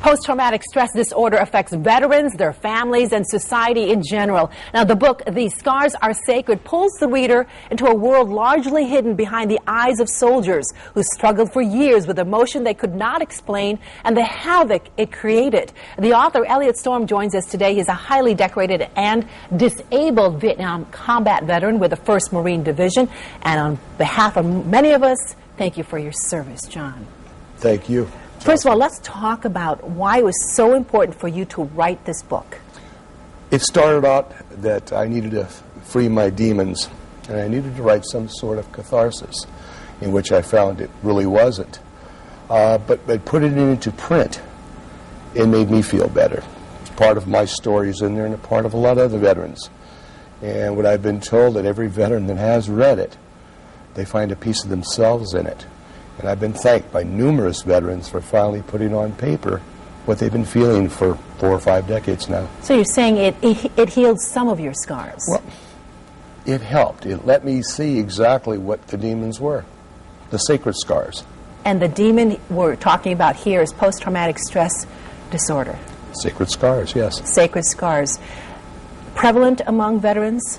Post-traumatic stress disorder affects veterans, their families, and society in general. Now, the book, These Scars Are Sacred, pulls the reader into a world largely hidden behind the eyes of soldiers who struggled for years with emotion they could not explain and the havoc it created. The author, Elliott Storm, joins us today. He's a highly decorated and disabled Vietnam combat veteran with the 1st Marine Division. And on behalf of many of us, thank you for your service, John. Thank you. First of all, let's talk about why it was so important for you to write this book. It started out that I needed to free my demons, and I needed to write some sort of catharsis, in which I found it really wasn't. But put it into print, it made me feel better. Part of my story is in there, and a part of a lot of other veterans. And what I've been told, that every veteran that has read it, they find a piece of themselves in it. And I've been thanked by numerous veterans for finally putting on paper what they've been feeling for 4 or 5 decades now. So you're saying it healed some of your scars? Well, it helped. It let me see exactly what the demons were, the sacred scars. And the demon we're talking about here is post-traumatic stress disorder. Sacred scars, yes. Sacred scars. Prevalent among veterans?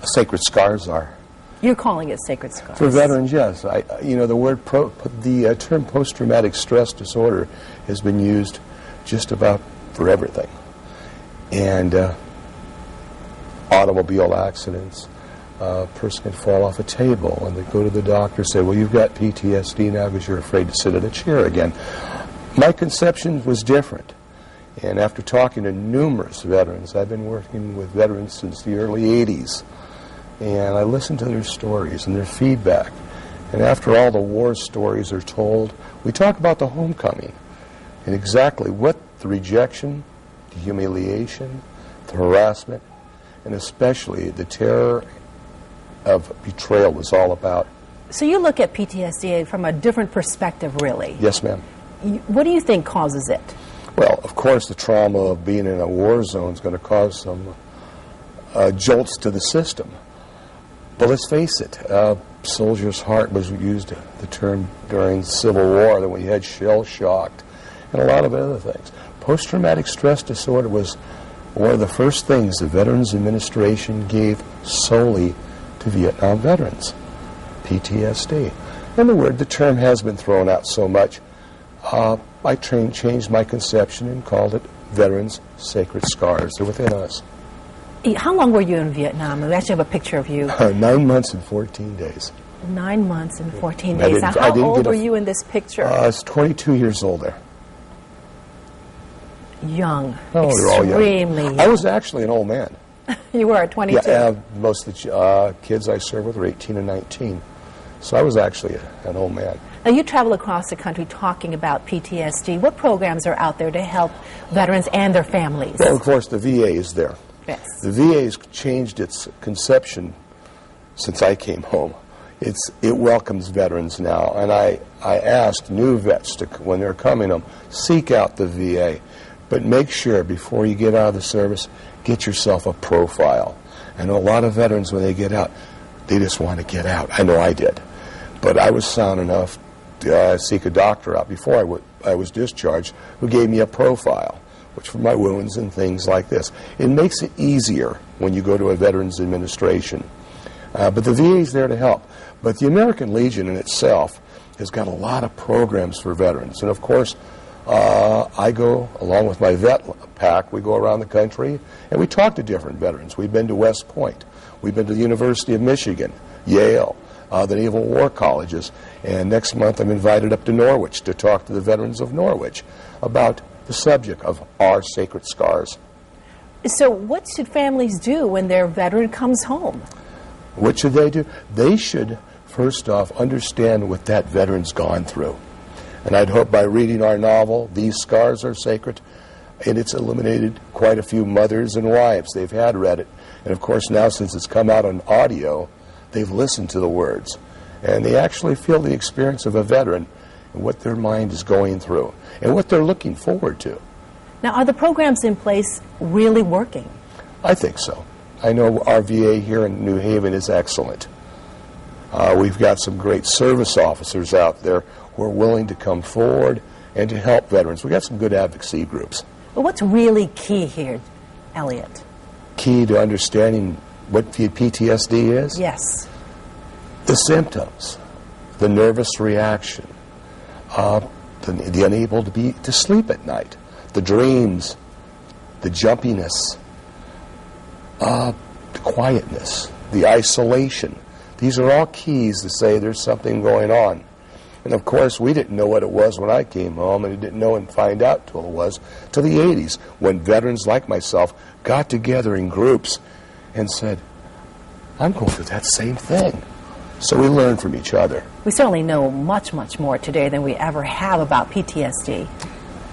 Sacred scars are. You're calling it sacred scars. For veterans, yes. The term post-traumatic stress disorder has been used just about for everything. And automobile accidents, a person can fall off a table and they go to the doctor and say, well, you've got PTSD now because you're afraid to sit in a chair again. My conception was different. And after talking to numerous veterans, I've been working with veterans since the early 80s. And I listen to their stories and their feedback. And after all the war stories are told, we talk about the homecoming and exactly what the rejection, the humiliation, the harassment, and especially the terror of betrayal was all about. So you look at PTSD from a different perspective, really. Yes, ma'am. What do you think causes it? Well, of course, the trauma of being in a war zone is going to cause some jolts to the system. But let's face it, soldier's heart was used, the term during the Civil War, that we had shell-shocked, and a lot of other things. Post-traumatic stress disorder was one of the first things the Veterans Administration gave solely to Vietnam veterans, PTSD. And the term has been thrown out so much, I changed my conception and called it Veterans' Sacred Scars. They're within us. How long were you in Vietnam? We actually have a picture of you. 9 months and 14 days. 9 months and 14 days. Now, how old were you in this picture? I was 22 years old there. Young. Oh, we were all young. Extremely young. I was actually an old man. You were at 22? Yeah, most of the kids I served with were 18 and 19. So I was actually an old man. Now, you travel across the country talking about PTSD. What programs are out there to help veterans and their families? Well, of course, the VA is there. Yes. The VA has changed its conception since I came home. It welcomes veterans now, and I asked new vets to, when they're coming home, seek out the VA, but make sure before you get out of the service, get yourself a profile. I know a lot of veterans, when they get out, they just want to get out. I know I did, but I was sound enough to seek a doctor out before I was discharged who gave me a profile, which for my wounds and things like this. It makes it easier when you go to a Veterans Administration. But the VA is there to help. But the American Legion in itself has got a lot of programs for veterans. And of course, I go, along with my vet pack, we go around the country and we talk to different veterans. We've been to West Point. We've been to the University of Michigan, Yale, the Naval War Colleges. And next month I'm invited up to Norwich to talk to the veterans of Norwich about the subject of our sacred scars. So what should families do when their veteran comes home? What should they do? They should, first off, understand what that veteran's gone through. And I'd hope by reading our novel, These Scars Are Sacred, and it's eliminated quite a few mothers and wives. They've had read it. And of course now, since it's come out on audio, they've listened to the words. And they actually feel the experience of a veteran and what their mind is going through and what they're looking forward to. Now, are the programs in place really working? I think so. I know our VA here in New Haven is excellent. We've got some great service officers out there who are willing to come forward and to help veterans. We got some good advocacy groups. But what's really key here, Elliott? Key to understanding what PTSD is? Yes. The symptoms, the nervous reaction, the unable to sleep at night, the dreams, the jumpiness, the quietness, the isolation. These are all keys to say there's something going on. And of course, we didn't know what it was when I came home, and didn't know and find out till the 80s, when veterans like myself got together in groups and said, I'm going through that same thing. So we learn from each other. We certainly know much, much more today than we ever have about PTSD.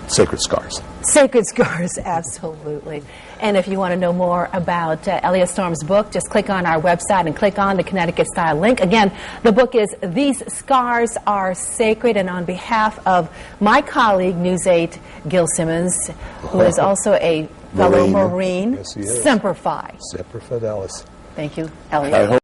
Sacred scars. Sacred scars, absolutely. And if you want to know more about Elliott Storm's book, just click on our website and click on the Connecticut Style link. Again, the book is These Scars Are Sacred, and on behalf of my colleague, News 8, Gil Simmons, who is also a fellow Marine, yes, he is. Semper Fi. Semper Fidelis. Thank you, Elliott.